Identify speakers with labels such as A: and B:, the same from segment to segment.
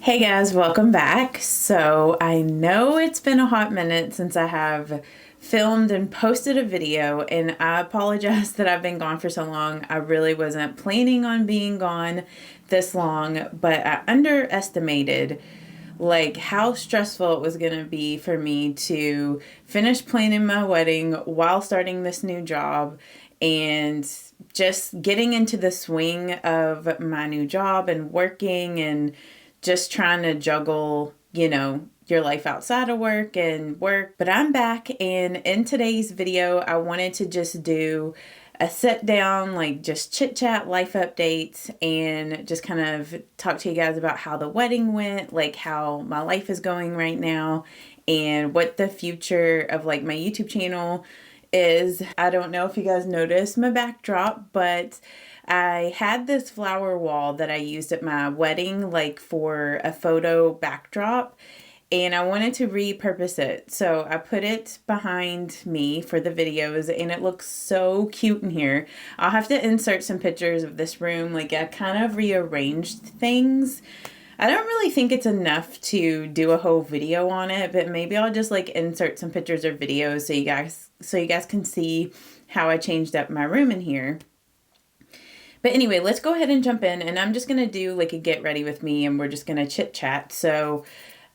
A: Hey guys, welcome back. So I know it's been a hot minute since I have filmed and posted a video, and I apologize that I've been gone for so long. I really wasn't planning on being gone this long, but I underestimated like how stressful it was going to be for me to finish planning my wedding while starting this new job and just getting into the swing of my new job and working and just trying to juggle, your life outside of work and work. But I'm back, and in today's video, I wanted to just do a sit down, like just chit chat, life updates, and just kind of talk to you guys about how the wedding went, like how my life is going right now, and what the future of like my YouTube channel is. I don't know if you guys noticed my backdrop, but I had this flower wall that I used at my wedding, like for a photo backdrop, and I wanted to repurpose it. So I put it behind me for the videos, and it looks so cute in here. I'll have to insert some pictures of this room. Like, I kind of rearranged things. I don't really think it's enough to do a whole video on it, but maybe I'll just like insert some pictures or videos so you guys can see how I changed up my room in here. But anyway, let's go ahead and jump in, and I'm just going to do like a get ready with me, and we're just going to chit chat. So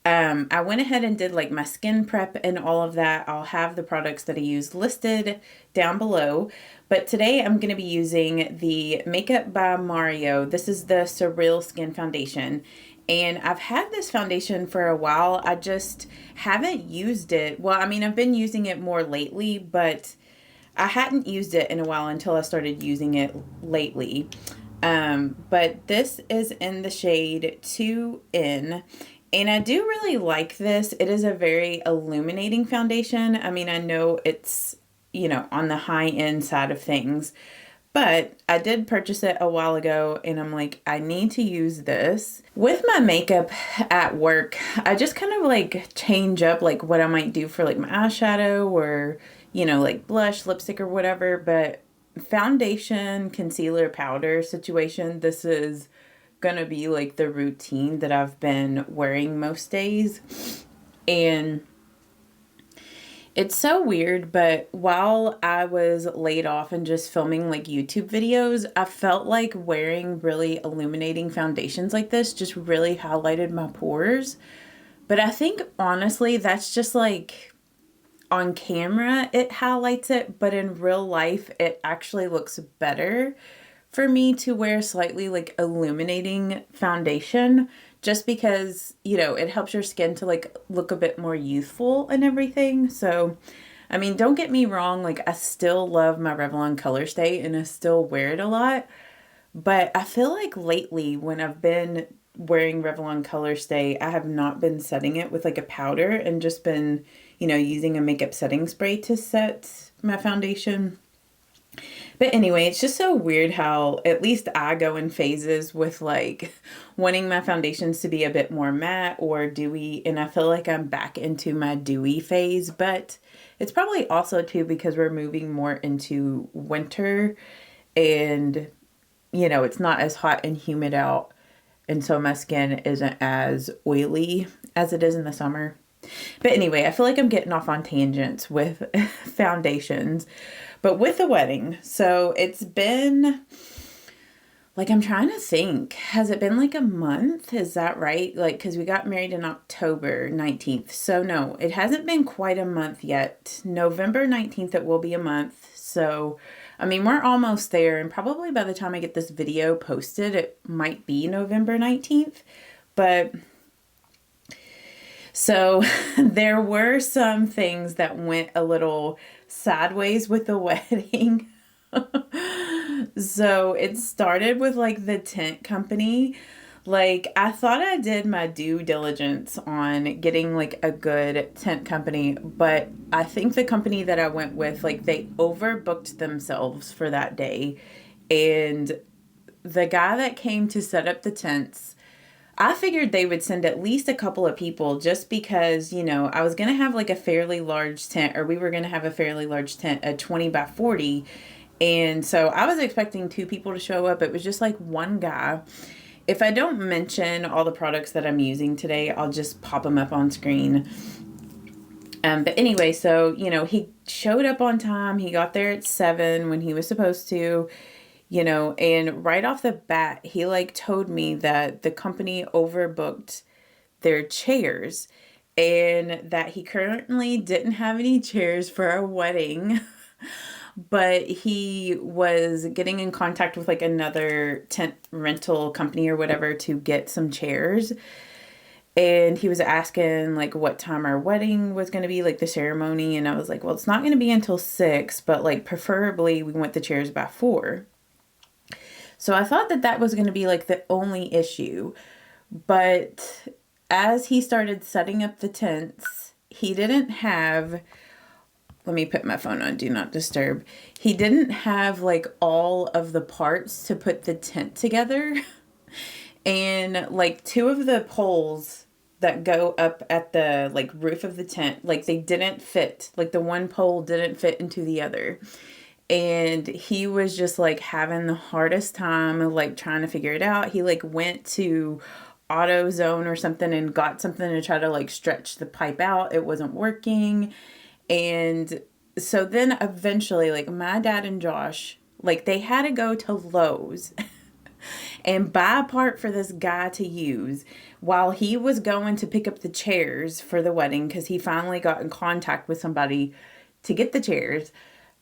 A: I went ahead and did like my skin prep and all of that. I'll have the products that I use listed down below. But today I'm going to be using the Makeup by Mario. This is the Surreal Skin Foundation. And I've had this foundation for a while. I just haven't used it. Well, I mean, I've been using it more lately, but I hadn't used it in a while until I started using it lately. But this is in the shade 2N. And I do really like this. It is a very illuminating foundation. I mean, I know it's, on the high end side of things, but I did purchase it a while ago, and I'm like, I need to use this. With my makeup at work, I just kind of like change up like what I might do for like my eyeshadow or, like blush, lipstick or whatever. But foundation, concealer, powder situation, this is gonna be like the routine that I've been wearing most days. And it's so weird, but while I was laid off and just filming like YouTube videos, I felt like wearing really illuminating foundations like this just really highlighted my pores. But I think honestly, that's just like on camera, it highlights it, but in real life, it actually looks better for me to wear slightly like illuminating foundation just because, it helps your skin to like look a bit more youthful and everything. So, I mean, don't get me wrong, like I still love my Revlon Color Stay and I still wear it a lot, but I feel like lately when I've been wearing Revlon Color Stay, I have not been setting it with like a powder and just been, using a makeup setting spray to set my foundation. But anyway, it's just so weird how at least I go in phases with like wanting my foundations to be a bit more matte or dewy. And I feel like I'm back into my dewy phase, but it's probably also too because we're moving more into winter and, it's not as hot and humid out. And so my skin isn't as oily as it is in the summer. But anyway, I feel like I'm getting off on tangents with foundations. But with the wedding, so it's been, like, I'm trying to think, has it been like a month? Is that right? Like, because we got married in October 19th. So no, it hasn't been quite a month yet. November 19th, it will be a month. So, I mean, we're almost there. And probably by the time I get this video posted, it might be November 19th. But so there were some things that went a little sideways with the wedding. So it started with like the tent company. Like I thought I did my due diligence on getting like a good tent company, but I think the company that I went with, like they overbooked themselves for that day. And the guy that came to set up the tents, I figured they would send at least a couple of people just because, I was going to have like a fairly large tent, or we were going to have a fairly large tent, a 20 by 40. And so I was expecting two people to show up. It was just like one guy. if I don't mention all the products that I'm using today, I'll just pop them up on screen. But anyway, so, he showed up on time. He got there at 7 when he was supposed to, and right off the bat, he like told me that the company overbooked their chairs and that he currently didn't have any chairs for a wedding. But he was getting in contact with like another tent rental company or whatever to get some chairs. And he was asking like what time our wedding was going to be, like the ceremony. And I was like, well, it's not going to be until 6, but like preferably we want the chairs by 4. So I thought that that was going to be like the only issue. But as he started setting up the tents, he didn't have, let me put my phone on Do Not Disturb. He didn't have like all of the parts to put the tent together. And like 2 of the poles that go up at the like roof of the tent, like they didn't fit. Like the one pole didn't fit into the other. And he was just like having the hardest time like trying to figure it out. He like went to AutoZone or something and got something to try to like stretch the pipe out. It wasn't working. And so then eventually, like my dad and Josh, like they had to go to Lowe's and buy a part for this guy to use while he was going to pick up the chairs for the wedding, because he finally got in contact with somebody to get the chairs.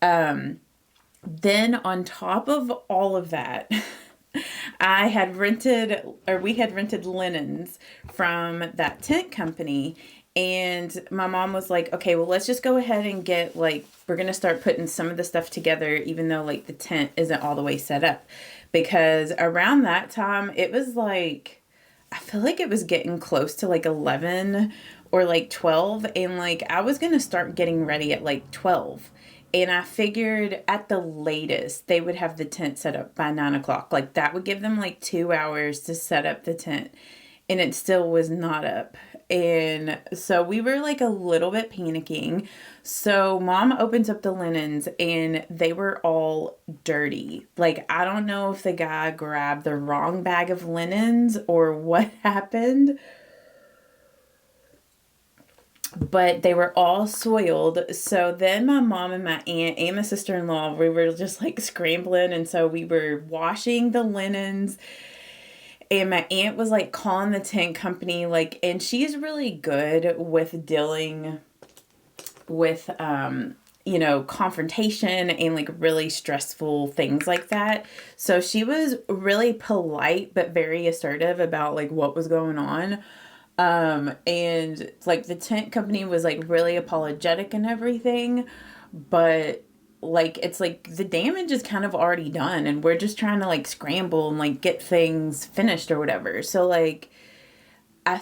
A: Then on top of all of that, we had rented linens from that tent company. And my mom was like, okay, well, let's just go ahead and get like, we're going to start putting some of the stuff together, even though like the tent isn't all the way set up. Because around that time, it was like, I feel like it was getting close to like 11 or like 12. And like, I was going to start getting ready at like 12. And I figured at the latest, they would have the tent set up by 9 o'clock. Like that would give them like 2 hours to set up the tent. And it still was not up. And so we were like a little bit panicking. So mom opens up the linens and they were all dirty. Like, I don't know if the guy grabbed the wrong bag of linens or what happened, but they were all soiled. So then my mom and my aunt and my sister-in-law, we were just like scrambling. And so we were washing the linens. And my aunt was like calling the tent company, like, and she's really good with dealing with, confrontation and like really stressful things like that. So she was really polite, but very assertive about like what was going on. And like the tent company was like really apologetic and everything, but like it's like the damage is kind of already done and we're just trying to like scramble and like get things finished or whatever. So like I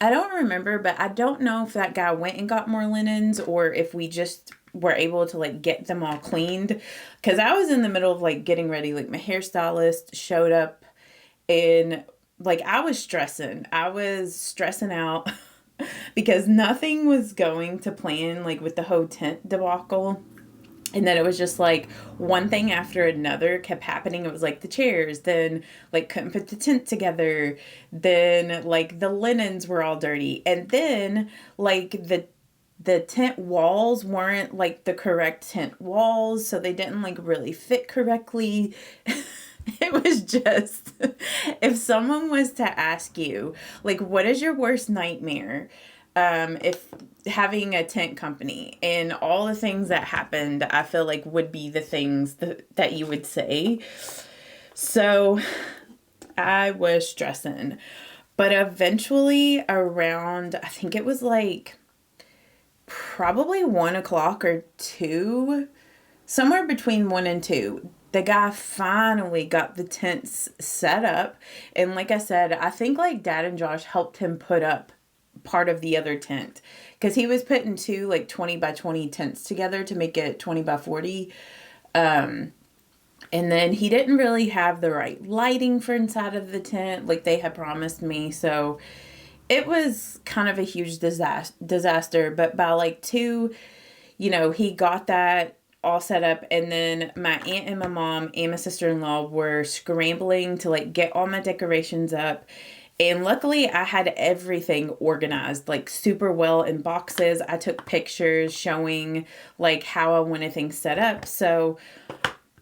A: don't remember, but I don't know if that guy went and got more linens or if we just were able to like get them all cleaned, because I was in the middle of like getting ready. Like my hairstylist showed up and like I was stressing out because nothing was going to plan, like with the whole tent debacle. And then it was just like one thing after another kept happening. It was like the chairs, then like couldn't put the tent together. Then like the linens were all dirty. And then like the tent walls weren't like the correct tent walls. So they didn't like really fit correctly. It was just, if someone was to ask you, like, what is your worst nightmare? If having a tent company, and all the things that happened, I feel like would be the things that you would say. So I was stressing, but eventually around, I think it was like probably 1 o'clock or 2, somewhere between 1 and 2. The guy finally got the tents set up. And like I said, I think like Dad and Josh helped him put up part of the other tent, because he was putting 2 like 20 by 20 tents together to make it 20 by 40. And then he didn't really have the right lighting for inside of the tent like they had promised me. So it was kind of a huge disaster. But by like 2, he got that all set up, and then my aunt and my mom and my sister-in-law were scrambling to like get all my decorations up. And luckily I had everything organized like super well in boxes. I took pictures showing like how I wanted things set up. So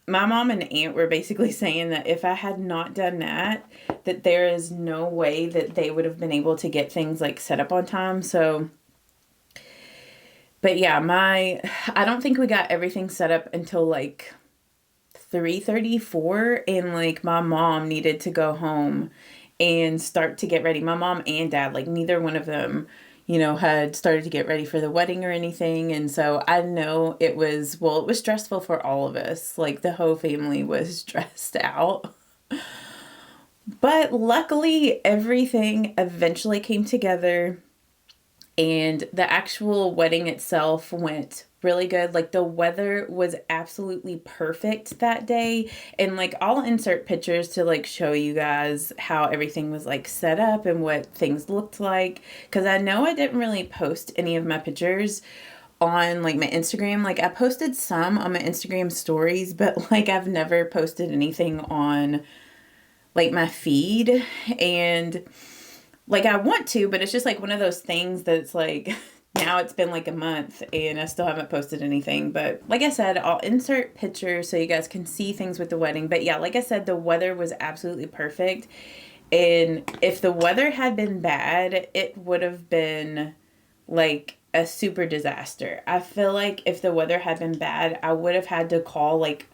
A: my mom and aunt were basically saying that if I had not done that, that there is no way that they would have been able to get things like set up on time. So, but yeah, I don't think we got everything set up until like 3:34, and like my mom needed to go home and start to get ready. My mom and dad, like neither one of them, had started to get ready for the wedding or anything. And so I know it was stressful for all of us. Like the whole family was stressed out. But luckily, everything eventually came together, and the actual wedding itself went really good. Like the weather was absolutely perfect that day. And like I'll insert pictures to like show you guys how everything was like set up and what things looked like. Cause I know I didn't really post any of my pictures on like my Instagram. Like I posted some on my Instagram stories, but like I've never posted anything on like my feed. And like I want to, but it's just like one of those things that's like, now it's been like a month and I still haven't posted anything. But like I said, I'll insert pictures so you guys can see things with the wedding. But yeah, like I said, the weather was absolutely perfect. And if the weather had been bad, it would have been like a super disaster. I feel like if the weather had been bad, I would have had to call like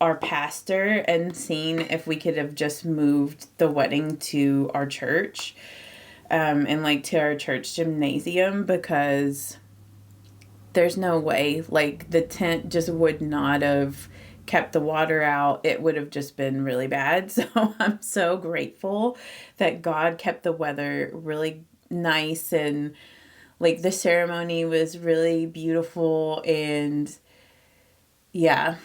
A: our pastor and seen if we could have just moved the wedding to our church. And like to our church gymnasium, because there's no way, like the tent just would not have kept the water out. It would have just been really bad. So I'm so grateful that God kept the weather really nice, and like the ceremony was really beautiful. And yeah,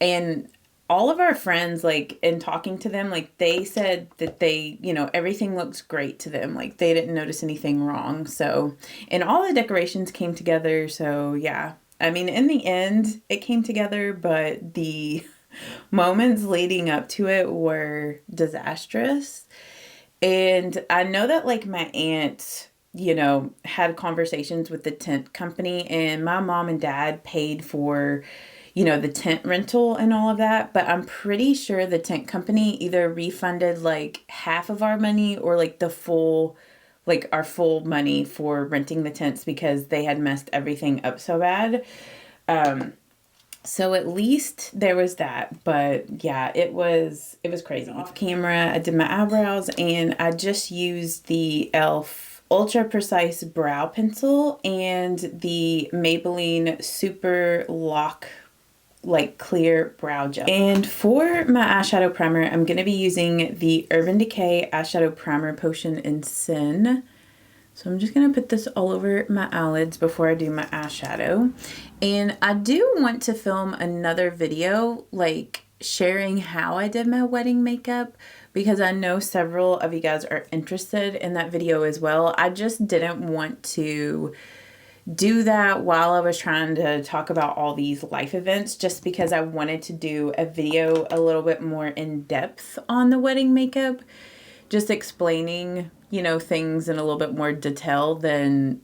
A: and all of our friends, like, in talking to them, like, they said that they, everything looks great to them. Like, they didn't notice anything wrong. So, and all the decorations came together. So, yeah. I mean, in the end, it came together, but the moments leading up to it were disastrous. And I know that, like, my aunt, had conversations with the tent company, and my mom and dad paid for the tent rental and all of that. But I'm pretty sure the tent company either refunded like half of our money or like the full, like our full money for renting the tents, because they had messed everything up so bad. So at least there was that. But yeah, it was crazy. Off camera, I did my eyebrows, and I just used the e.l.f. Ultra Precise Brow Pencil and the Maybelline Super Lock like clear brow gel. And for my eyeshadow primer, I'm going to be using the Urban Decay Eyeshadow Primer Potion in Sin. So I'm just going to put this all over my eyelids before I do my eyeshadow. And I do want to film another video like sharing how I did my wedding makeup, because I know several of you guys are interested in that video as well. I just didn't want to do that while I was trying to talk about all these life events, just because I wanted to do a video a little bit more in depth on the wedding makeup, just explaining, things in a little bit more detail than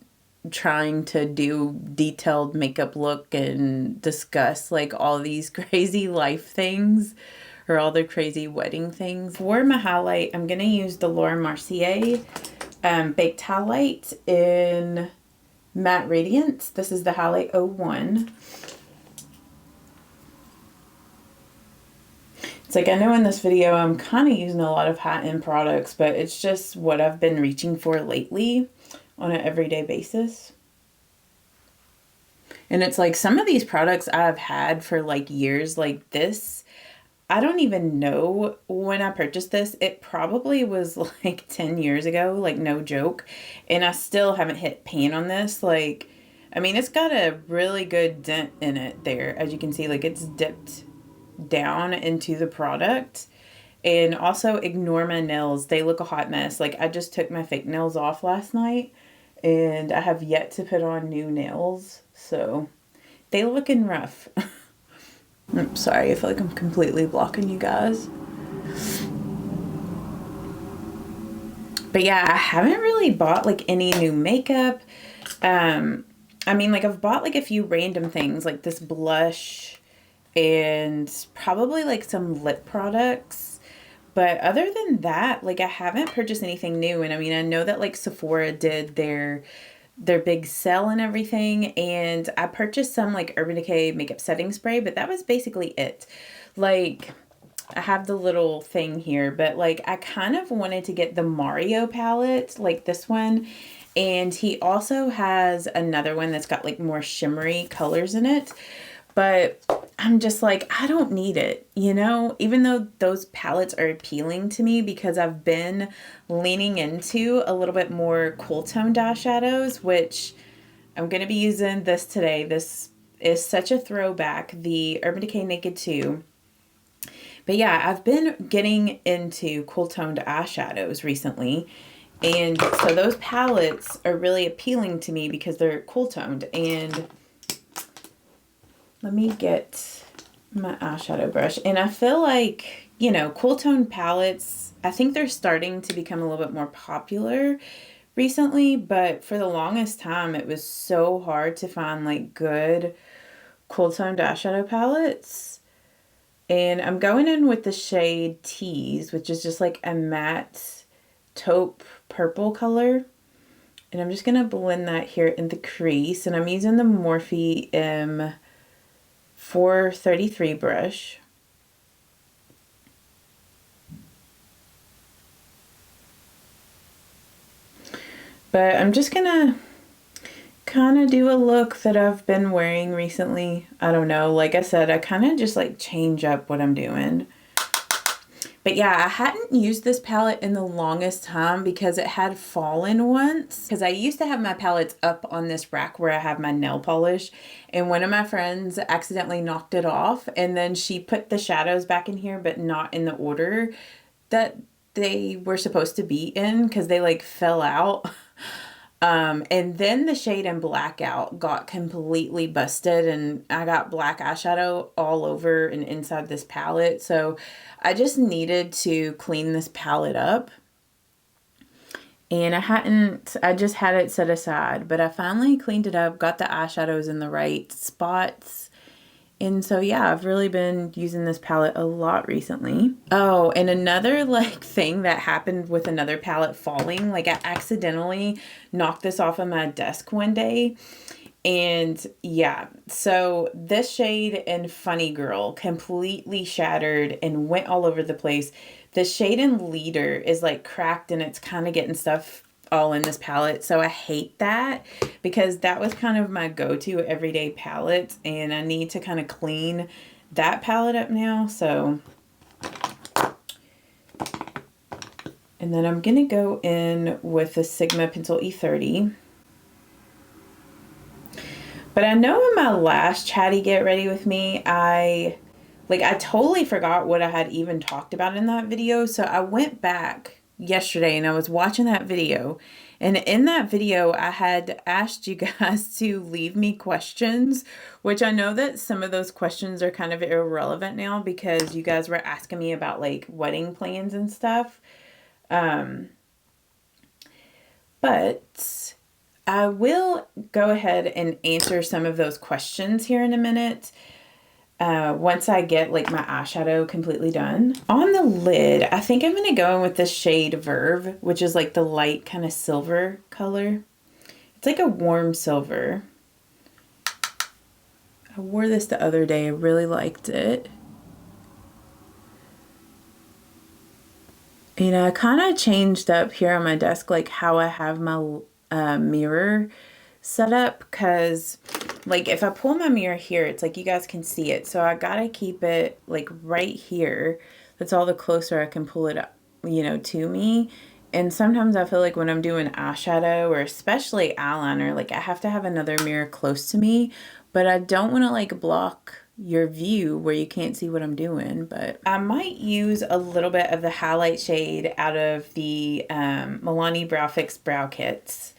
A: trying to do detailed makeup look and discuss like all these crazy life things or all the crazy wedding things. For my highlight, I'm going to use the Laura Mercier Baked Highlight in Matte Radiance. This is the Highlight 01. It's like, I know in this video I'm kind of using a lot of high-end products, but it's just what I've been reaching for lately on an everyday basis. And it's like some of these products I've had for like years, like this. I don't even know when I purchased this. It probably was like 10 years ago, like no joke. And I still haven't hit pan on this. Like, I mean, it's got a really good dent in it there. As you can see, like it's dipped down into the product. And also ignore my nails. They look a hot mess. Like I just took my fake nails off last night and I have yet to put on new nails. So they looking rough. I'm sorry, I feel like I'm completely blocking you guys. But yeah, I haven't really bought like any new makeup. I mean, like I've bought like a few random things like this blush and probably like some lip products. But other than that, like I haven't purchased anything new. And I mean, I know that like Sephora did their big sale and everything, and I purchased some like Urban Decay makeup setting spray, but that was basically it. Like I have the little thing here, but like I kind of wanted to get the Mario palette, like this one. And he also has another one that's got like more shimmery colors in it. But I'm just like, I don't need it, you know, even though those palettes are appealing to me because I've been leaning into a little bit more cool tone eyeshadows, which I'm going to be using this today. This is such a throwback, the Urban Decay Naked 2. But yeah, I've been getting into cool toned eyeshadows recently. And so those palettes are really appealing to me because they're cool toned. And let me get my eyeshadow brush. And I feel like, you know, cool toned palettes, I think they're starting to become a little bit more popular recently. But for the longest time, it was so hard to find like good cool toned eyeshadow palettes. And I'm going in with the shade Tease, which is just like a matte taupe purple color. And I'm just going to blend that here in the crease. And I'm using the Morphe M433 brush. But I'm just going to kind of do a look that I've been wearing recently. I don't know. Like I said, I kind of just like change up what I'm doing. But yeah, I hadn't used this palette in the longest time because it had fallen once. Because I used to have my palettes up on this rack where I have my nail polish. And one of my friends accidentally knocked it off. And then she put the shadows back in here, but not in the order that they were supposed to be in because they like fell out. And then the shade in Blackout got completely busted and I got black eyeshadow all over and inside this palette. So I just needed to clean this palette up. And I just had it set aside, but I finally cleaned it up, got the eyeshadows in the right spots. And so, yeah, I've really been using this palette a lot recently. Oh, and another like thing that happened with another palette falling, like I accidentally knocked this off of my desk one day. And yeah, so this shade in Funny Girl completely shattered and went all over the place. The shade in Leader is like cracked and it's kind of getting stuff all in this palette. So I hate that because that was kind of my go-to everyday palette and I need to kind of clean that palette up now. So, and then I'm going to go in with the Sigma Pencil E30. But I know in my last Chatty Get Ready With Me, I totally forgot what I had even talked about in that video. So I went back yesterday and I was watching that video, and in that video I had asked you guys to leave me questions, which I know that some of those questions are kind of irrelevant now because you guys were asking me about like wedding plans and stuff. But I will go ahead and answer some of those questions here in a minute. Once I get like my eyeshadow completely done. On the lid, I think I'm going to go in with the shade Verve, which is like the light kind of silver color. It's like a warm silver. I wore this the other day. I really liked it. You know, I kind of changed up here on my desk like how I have my mirror set up, because like if I pull my mirror here, it's like you guys can see it. So I gotta keep it like right here. That's all the closer I can pull it up, you know, to me. And sometimes I feel like when I'm doing eyeshadow or especially eyeliner, like I have to have another mirror close to me, but I don't want to like block your view where you can't see what I'm doing. But I might use a little bit of the highlight shade out of the Milani Brow Fix Brow Kits.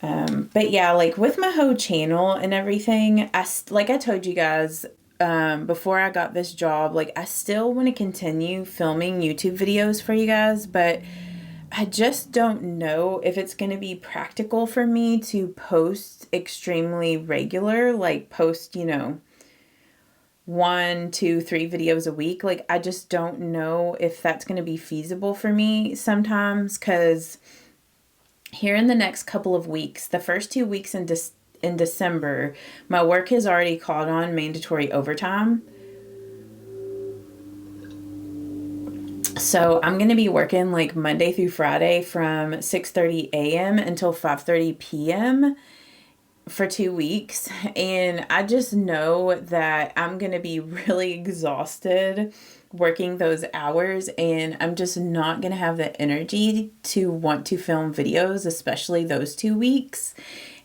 A: But yeah, like with my whole channel and everything, like I told you guys, before I got this job, like I still want to continue filming YouTube videos for you guys, but I just don't know if it's going to be practical for me to post extremely regular, like post, you know, 1, 2, 3 videos a week. Like, I just don't know if that's going to be feasible for me sometimes, because here in the next couple of weeks, the first 2 weeks in December, my work has already called on mandatory overtime. So I'm going to be working like Monday through Friday from 6:30 a.m. until 5:30 p.m. for 2 weeks. And I just know that I'm going to be really exhausted working those hours, and I'm just not going to have the energy to want to film videos, especially those 2 weeks.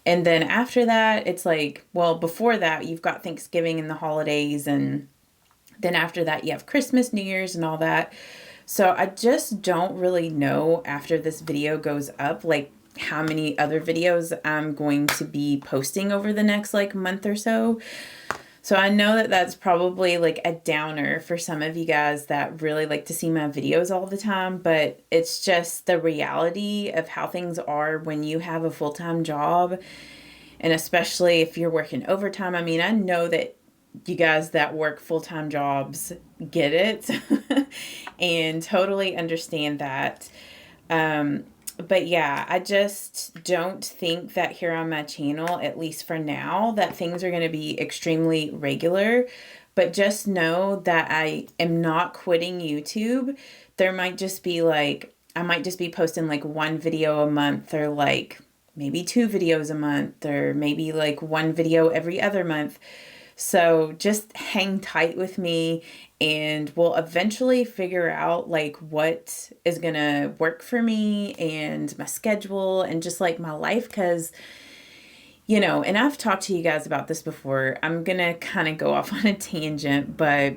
A: And then after that, it's like, well, before that, you've got Thanksgiving and the holidays, and then after that, you have Christmas, New Year's, and all that. So I just don't really know after this video goes up, like how many other videos I'm going to be posting over the next like month or so. So I know that that's probably like a downer for some of you guys that really like to see my videos all the time, but it's just the reality of how things are when you have a full-time job, and especially if you're working overtime. I mean, I know that you guys that work full-time jobs get it and totally understand that. But yeah, I just don't think that here on my channel, at least for now, that things are going to be extremely regular. But just know that I am not quitting YouTube. There might just be like, I might just be posting like 1 video a month, or like maybe 2 videos a month, or maybe like 1 video every other month. So just hang tight with me, and we'll eventually figure out like what is going to work for me and my schedule and just like my life. Because, you know, and I've talked to you guys about this before. I'm going to kind of go off on a tangent, but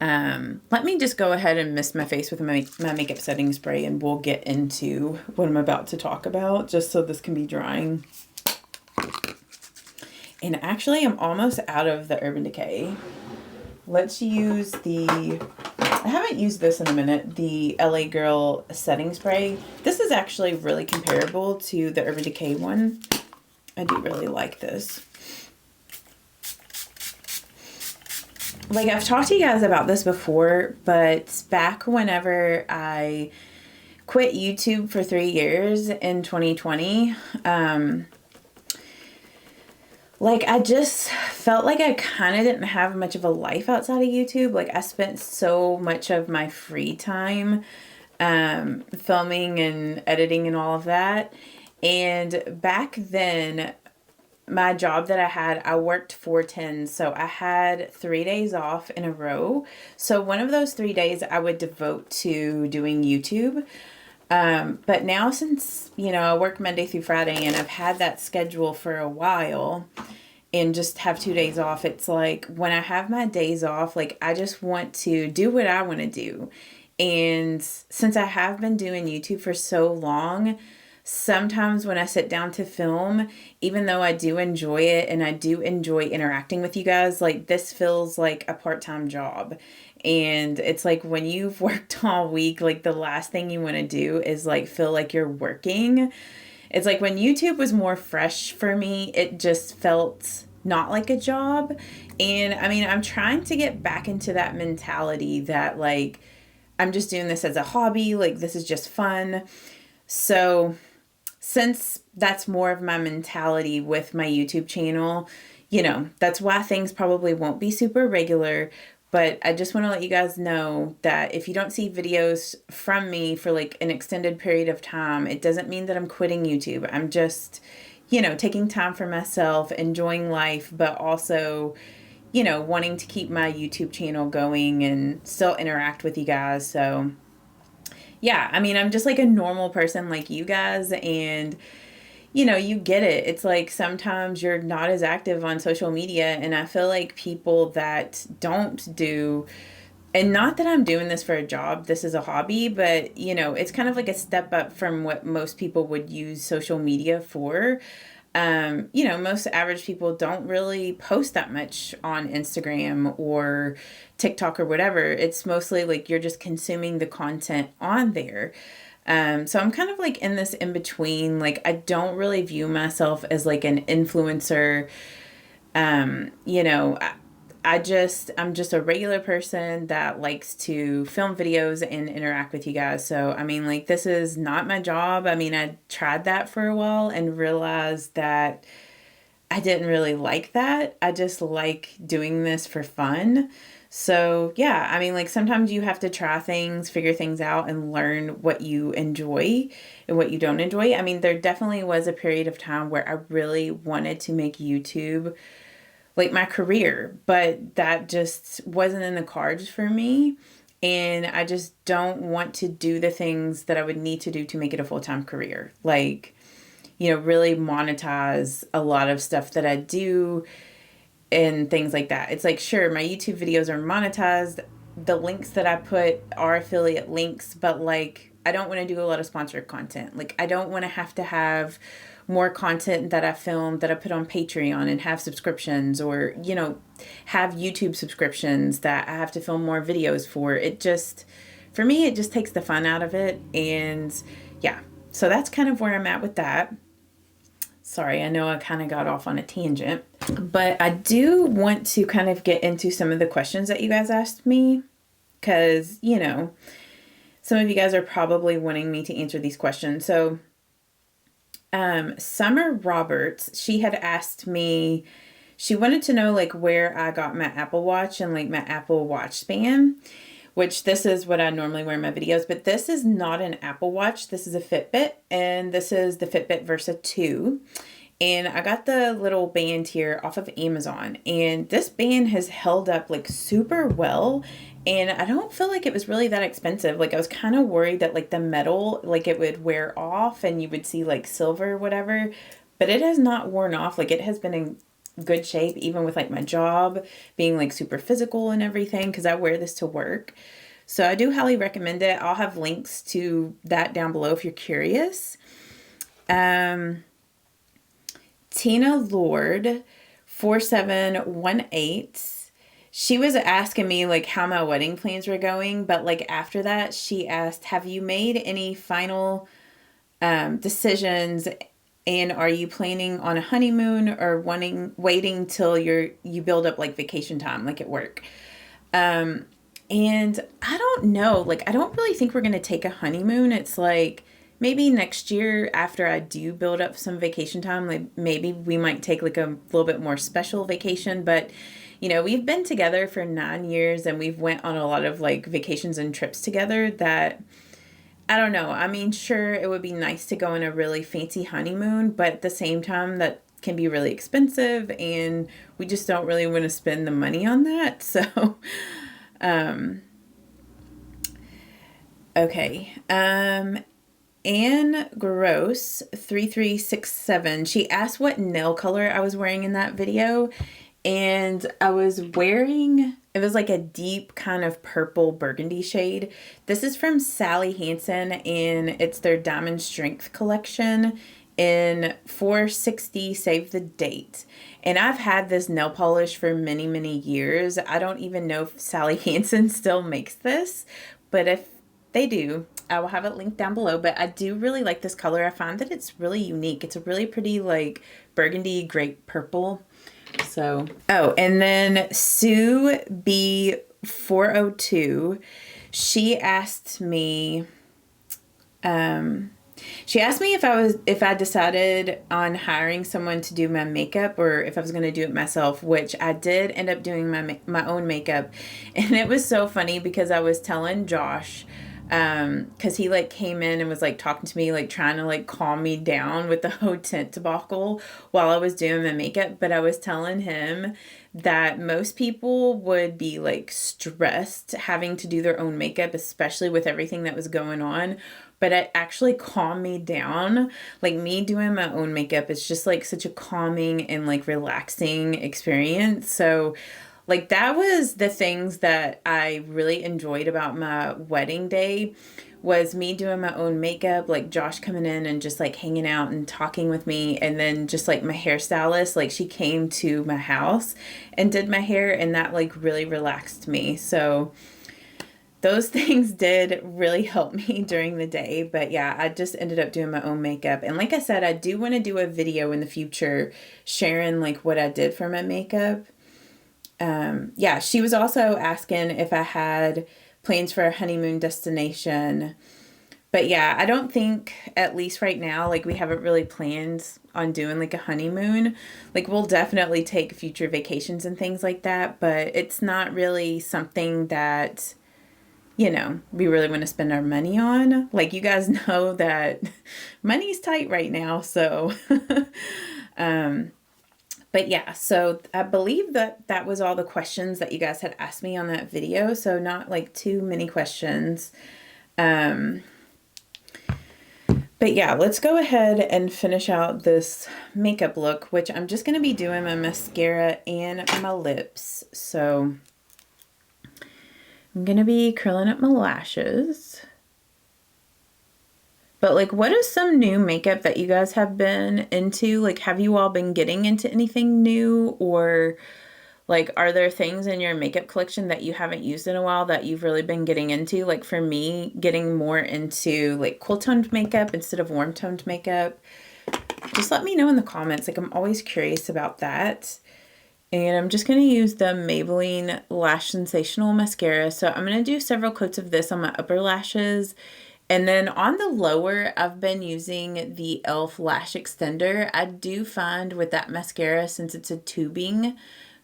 A: let me just go ahead and mist my face with my makeup setting spray, and we'll get into what I'm about to talk about, just so this can be drying. And actually, I'm almost out of the Urban Decay. Let's use I haven't used this in a minute, the LA Girl setting spray. This is actually really comparable to the Urban Decay one. I do really like this. Like, I've talked to you guys about this before, but back whenever I quit YouTube for 3 years in 2020, like, I just felt like I kind of didn't have much of a life outside of YouTube. Like, I spent so much of my free time filming and editing and all of that. And back then, my job that I had, I worked 4/10, so I had 3 days off in a row. So one of those 3 days I would devote to doing YouTube. But now, since, you know, I work Monday through Friday and I've had that schedule for a while and just have 2 days off, it's like when I have my days off, like I just want to do what I want to do. And since I have been doing YouTube for so long, sometimes when I sit down to film, even though I do enjoy it and I do enjoy interacting with you guys, like this feels like a part-time job. And it's like when you've worked all week, like the last thing you want to do is like feel like you're working. It's like when YouTube was more fresh for me, it just felt not like a job. And I mean, I'm trying to get back into that mentality that like I'm just doing this as a hobby, like this is just fun. So since that's more of my mentality with my YouTube channel, you know, that's why things probably won't be super regular. But I just want to let you guys know that if you don't see videos from me for like an extended period of time, it doesn't mean that I'm quitting YouTube. I'm just, you know, taking time for myself, enjoying life, but also, you know, wanting to keep my YouTube channel going and still interact with you guys. So yeah, I mean, I'm just like a normal person like you guys, and you know, you get it. It's like sometimes you're not as active on social media, and I feel like people that don't do And not that I'm doing this for a job, this is a hobby, but you know, it's kind of like a step up from what most people would use social media for. You know, most average people don't really post that much on Instagram or TikTok or whatever. It's mostly like you're just consuming the content on there. So I'm kind of like in this in between. Like, I don't really view myself as like an influencer. You know, I'm just a regular person that likes to film videos and interact with you guys. So, I mean, like, this is not my job. I mean, I tried that for a while and realized that I didn't really like that. I just like doing this for fun. So, yeah, I mean, like, sometimes you have to try things, figure things out, and learn what you enjoy and what you don't enjoy. I mean, there definitely was a period of time where I really wanted to make YouTube like my career, but that just wasn't in the cards for me. And I just don't want to do the things that I would need to do to make it a full time career. Like, you know, really monetize a lot of stuff that I do and things like that. It's like, sure, my YouTube videos are monetized. The links that I put are affiliate links, but like, I don't want to do a lot of sponsored content. Like, I don't want to have more content that I film that I put on Patreon and have subscriptions, or, you know, have YouTube subscriptions that I have to film more videos for. It just, for me, it just takes the fun out of it. And yeah, so that's kind of where I'm at with that. Sorry, I know I kind of got off on a tangent, but I do want to kind of get into some of the questions that you guys asked me, because, you know, some of you guys are probably wanting me to answer these questions. So, Summer Roberts, she had asked me, she wanted to know like where I got my Apple Watch and like my Apple Watch span, which this is what I normally wear in my videos, but this is not an Apple Watch. This is a Fitbit, and this is the Fitbit Versa 2. And I got the little band here off of Amazon, and this band has held up like super well. And I don't feel like it was really that expensive. Like, I was kind of worried that like the metal, like it would wear off and you would see like silver or whatever, but it has not worn off. Like, it has been in good shape, even with like my job being like super physical and everything, because I wear this to work. So I do highly recommend it. I'll have links to that down below if you're curious. Tina Lord 4718, she was asking me like how my wedding plans were going, but like after that she asked, have you made any final decisions, and are you planning on a honeymoon or waiting till you build up like vacation time like at work? And I don't know, like I don't really think we're going to take a honeymoon. It's like maybe next year after I do build up some vacation time, like maybe we might take like a little bit more special vacation. But you know, we've been together for 9 years and we've went on a lot of like vacations and trips together that I don't know. I mean, sure, it would be nice to go on a really fancy honeymoon, but at the same time that can be really expensive and we just don't really want to spend the money on that. So okay. Anne Gross 3367. She asked what nail color I was wearing in that video. And I was wearing, it was like a deep kind of purple burgundy shade. This is from Sally Hansen, and it's their Diamond Strength collection in 460 Save the Date. And I've had this nail polish for many, many years. I don't even know if Sally Hansen still makes this, but if they do, I will have it linked down below. But I do really like this color. I find that it's really unique. It's a really pretty like burgundy grape purple. So, oh, and then Sue B 402, she asked me, if I decided on hiring someone to do my makeup or if I was going to do it myself, which I did end up doing my own makeup. And it was so funny because I was telling Josh, cause he like came in and was like talking to me, like trying to like calm me down with the whole tent debacle while I was doing my makeup. But I was telling him that most people would be like stressed having to do their own makeup, especially with everything that was going on. But it actually calmed me down. Like, me doing my own makeup is just like such a calming and like relaxing experience. So Like that was the things that I really enjoyed about my wedding day was me doing my own makeup, like Josh coming in and just like hanging out and talking with me. And then just like my hairstylist, like she came to my house and did my hair, and that like really relaxed me. So those things did really help me during the day. But yeah, I just ended up doing my own makeup. And like I said, I do want to do a video in the future sharing like what I did for my makeup. Yeah, she was also asking if I had plans for a honeymoon destination. But yeah, I don't think, at least right now, like we haven't really planned on doing like a honeymoon. Like we'll definitely take future vacations and things like that, but it's not really something that, you know, we really want to spend our money on. Like you guys know that money's tight right now, so but yeah, so I believe that that was all the questions that you guys had asked me on that video. So not like too many questions. But yeah, let's go ahead and finish out this makeup look, which I'm just going to be doing my mascara and my lips. So I'm going to be curling up my lashes. But like, what is some new makeup that you guys have been into? Like, have you all been getting into anything new? Or like, are there things in your makeup collection that you haven't used in a while that you've really been getting into? Like for me, getting more into like cool toned makeup instead of warm toned makeup. Just let me know in the comments. Like, I'm always curious about that. And I'm just going to use the Maybelline Lash Sensational Mascara. So I'm going to do several coats of this on my upper lashes. And then on the lower, I've been using the e.l.f. Lash Extender. I do find with that mascara, since it's a tubing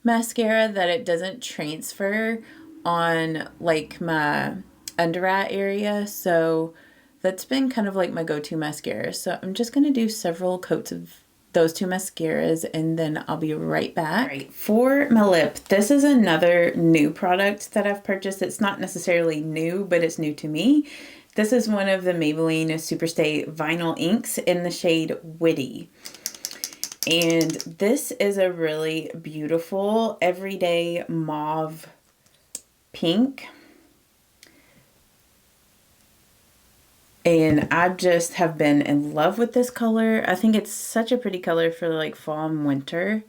A: mascara, that it doesn't transfer on like my under eye area. So that's been kind of like my go-to mascara. So I'm just going to do several coats of those two mascaras and then I'll be right back. Right. For my lip, this is another new product that I've purchased. It's not necessarily new, but it's new to me. This is one of the Maybelline Superstay Vinyl Inks in the shade Witty. And this is a really beautiful everyday mauve pink. And I just have been in love with this color. I think it's such a pretty color for like fall and winter.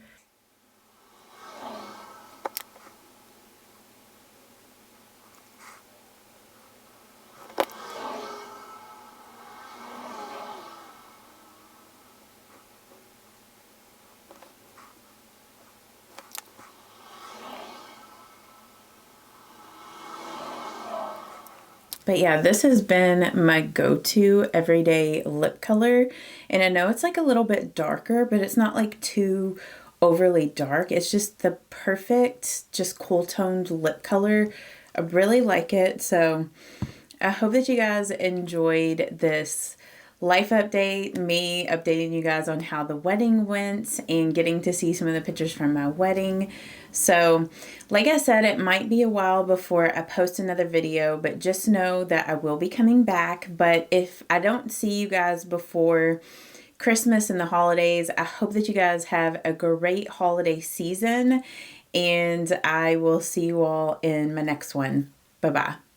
A: But yeah, this has been my go-to everyday lip color. And I know it's like a little bit darker, but it's not like too overly dark. It's just the perfect, just cool toned lip color. I really like it. So I hope that you guys enjoyed this life update, me updating you guys on how the wedding went and getting to see some of the pictures from my wedding. So like I said, it might be a while before I post another video, but just know that I will be coming back. But if I don't see you guys before Christmas and the holidays, I hope that you guys have a great holiday season, and I will see you all in my next one. Bye-bye.